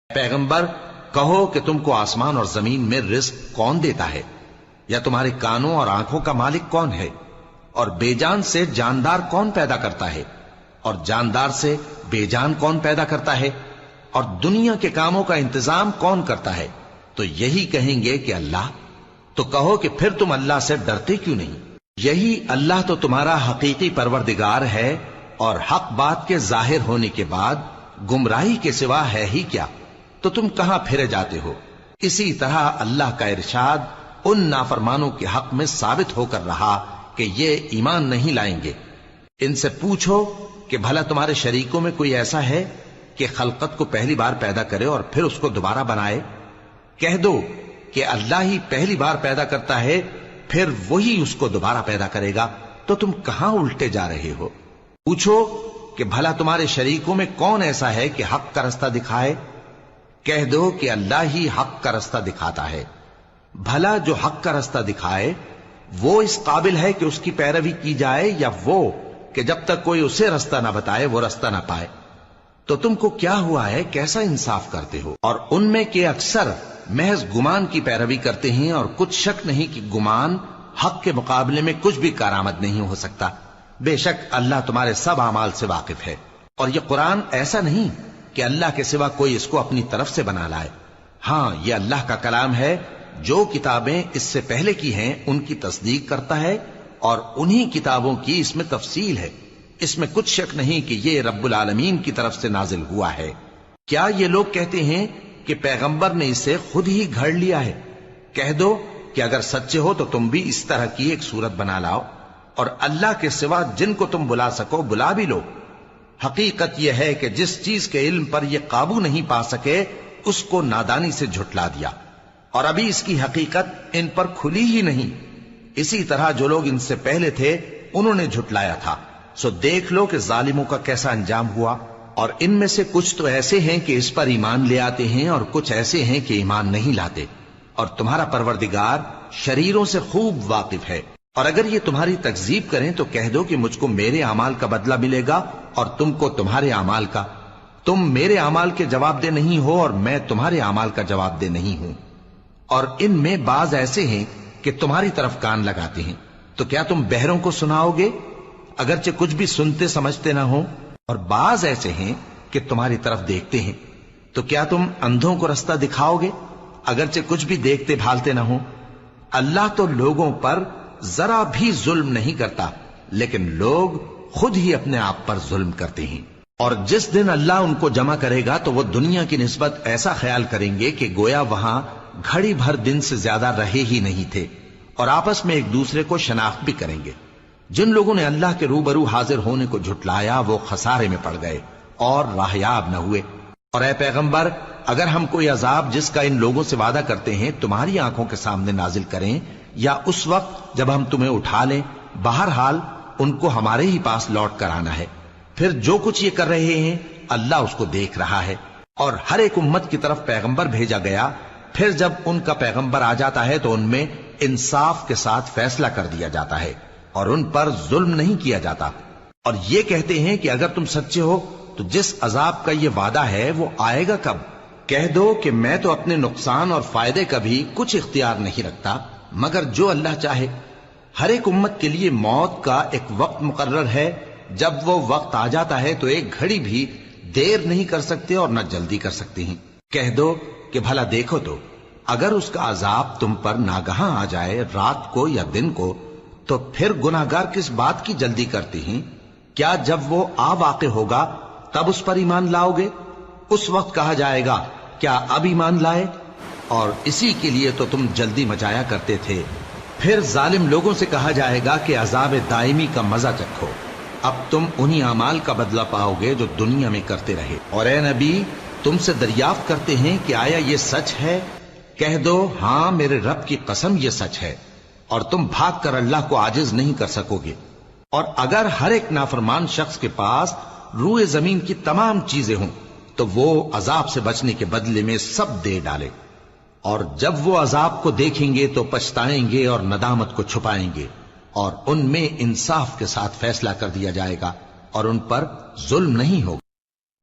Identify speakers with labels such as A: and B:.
A: پیغمبر کہو کہ تم کو آسمان اور زمین میں رزق کون دیتا ہے، یا تمہارے کانوں اور آنکھوں کا مالک کون ہے، اور بے جان سے جاندار کون پیدا کرتا ہے، اور جاندار سے بے جان کون پیدا کرتا ہے، اور دنیا کے کاموں کا انتظام کون کرتا ہے؟ تو یہی کہیں گے کہ اللہ۔ تو کہو کہ پھر تم اللہ سے ڈرتے کیوں نہیں؟ یہی اللہ تو تمہارا حقیقی پروردگار ہے، اور حق بات کے ظاہر ہونے کے بعد گمراہی کے سوا ہے ہی کیا؟ تو تم کہاں پھرے جاتے ہو؟ اسی طرح اللہ کا ارشاد ان نافرمانوں کے حق میں ثابت ہو کر رہا کہ یہ ایمان نہیں لائیں گے۔ ان سے پوچھو کہ بھلا تمہارے شریکوں میں کوئی ایسا ہے کہ خلقت کو پہلی بار پیدا کرے اور پھر اس کو دوبارہ بنائے؟ کہہ دو کہ اللہ ہی پہلی بار پیدا کرتا ہے، پھر وہی اس کو دوبارہ پیدا کرے گا۔ تو تم کہاں الٹے جا رہے ہو؟ پوچھو کہ بھلا تمہارے شریکوں میں کون ایسا ہے کہ حق کا رستہ دکھائے؟ کہہ دو کہ اللہ ہی حق کا رستہ دکھاتا ہے۔ بھلا جو حق کا رستہ دکھائے وہ اس قابل ہے کہ اس کی پیروی کی جائے، یا وہ کہ جب تک کوئی اسے رستہ نہ بتائے وہ رستہ نہ پائے؟ تو تم کو کیا ہوا ہے؟ کیسا انصاف کرتے ہو؟ اور ان میں کے اکثر محض گمان کی پیروی کرتے ہیں، اور کچھ شک نہیں کہ گمان حق کے مقابلے میں کچھ بھی کارآمد نہیں ہو سکتا۔ بے شک اللہ تمہارے سب اعمال سے واقف ہے۔ اور یہ قرآن ایسا نہیں کہ اللہ کے سوا کوئی اس کو اپنی طرف سے بنا لائے۔ ہاں، یہ اللہ کا کلام ہے۔ جو کتابیں اس سے پہلے کی ہیں ان کی تصدیق کرتا ہے، اور انہی کتابوں کی اس میں تفصیل ہے۔ اس میں کچھ شک نہیں کہ یہ رب العالمین کی طرف سے نازل ہوا ہے۔ کیا یہ لوگ کہتے ہیں کہ پیغمبر نے اسے خود ہی گھڑ لیا ہے؟ کہہ دو کہ اگر سچے ہو تو تم بھی اس طرح کی ایک صورت بنا لاؤ، اور اللہ کے سوا جن کو تم بلا سکو بلا بھی لو۔ حقیقت یہ ہے کہ جس چیز کے علم پر یہ قابو نہیں پا سکے اس کو نادانی سے جھٹلا دیا، اور ابھی اس کی حقیقت ان پر کھلی ہی نہیں۔ اسی طرح جو لوگ ان سے پہلے تھے انہوں نے جھٹلایا تھا، سو دیکھ لو کہ ظالموں کا کیسا انجام ہوا۔ اور ان میں سے کچھ تو ایسے ہیں کہ اس پر ایمان لے آتے ہیں، اور کچھ ایسے ہیں کہ ایمان نہیں لاتے، اور تمہارا پروردگار شریروں سے خوب واقف ہے۔ اور اگر یہ تمہاری تکذیب کریں تو کہہ دو کہ مجھ کو میرے اعمال کا بدلہ ملے گا، اور تم کو تمہارے اعمال کا۔ تم میرے اعمال کے جواب دہ نہیں ہو، اور میں تمہارے اعمال کا جواب دہ نہیں ہوں۔ اور ان میں بعض ایسے ہیں کہ تمہاری طرف کان لگاتے ہیں، تو کیا تم بہروں کو سناؤ گے اگرچہ کچھ بھی سنتے سمجھتے نہ ہو؟ اور بعض ایسے ہیں کہ تمہاری طرف دیکھتے ہیں، تو کیا تم اندھوں کو رستہ دکھاؤ گے اگرچہ کچھ بھی دیکھتے بھالتے نہ ہو؟ اللہ تو لوگوں پر ذرا بھی ظلم نہیں کرتا، لیکن لوگ خود ہی اپنے آپ پر ظلم کرتے ہیں۔ اور جس دن اللہ ان کو جمع کرے گا تو وہ دنیا کی نسبت ایسا خیال کریں گے کہ گویا وہاں گھڑی بھر دن سے زیادہ رہے ہی نہیں تھے، اور آپس میں ایک دوسرے کو شناخت بھی کریں گے۔ جن لوگوں نے اللہ کے روبرو حاضر ہونے کو جھٹلایا وہ خسارے میں پڑ گئے اور راہیاب نہ ہوئے۔ اور اے پیغمبر، اگر ہم کوئی عذاب جس کا ان لوگوں سے وعدہ کرتے ہیں تمہاری آنکھوں کے سامنے نازل کریں، یا اس وقت جب ہم تمہیں اٹھا لیں، بہرحال ان کو ہمارے ہی پاس لوٹ کر آنا ہے۔ پھر جو کچھ یہ کر رہے ہیں اللہ اس کو دیکھ رہا ہے۔ اور ہر ایک امت کی طرف پیغمبر بھیجا گیا، پھر جب ان کا پیغمبر آ جاتا ہے تو ان میں انصاف کے ساتھ فیصلہ کر دیا جاتا ہے، اور ان پر ظلم نہیں کیا جاتا۔ اور یہ کہتے ہیں کہ اگر تم سچے ہو تو جس عذاب کا یہ وعدہ ہے وہ آئے گا کب؟ کہہ دو کہ میں تو اپنے نقصان اور فائدے کا بھی کچھ اختیار نہیں رکھتا مگر جو اللہ چاہے۔ ہر ایک امت کے لیے موت کا ایک وقت مقرر ہے، جب وہ وقت آ جاتا ہے تو ایک گھڑی بھی دیر نہیں کر سکتے اور نہ جلدی کر سکتے ہیں۔ کہہ دو کہ بھلا دیکھو تو اگر اس کا عذاب تم پر ناگہاں آ جائے رات کو یا دن کو، تو پھر گناہگار کس بات کی جلدی کرتے ہیں؟ کیا جب وہ آ واقع ہوگا تب اس پر ایمان لاؤ گے؟ اس وقت کہا جائے گا کیا اب ایمان لائے؟ اور اسی کے لیے تو تم جلدی مچایا کرتے تھے۔ پھر ظالم لوگوں سے کہا جائے گا کہ عذاب دائمی کا مزہ چکھو، اب تم انہی اعمال کا بدلہ پاؤ گے جو دنیا میں کرتے رہے۔ اور اے نبی، تم سے دریافت کرتے ہیں کہ آیا یہ سچ ہے؟ کہہ دو ہاں میرے رب کی قسم یہ سچ ہے، اور تم بھاگ کر اللہ کو عاجز نہیں کر سکو گے۔ اور اگر ہر ایک نافرمان شخص کے پاس روئے زمین کی تمام چیزیں ہوں تو وہ عذاب سے بچنے کے بدلے میں سب دے ڈالے، اور جب وہ عذاب کو دیکھیں گے تو پچھتائیں گے اور ندامت کو چھپائیں گے، اور ان میں انصاف کے ساتھ فیصلہ کر دیا جائے گا اور ان پر ظلم نہیں ہوگا۔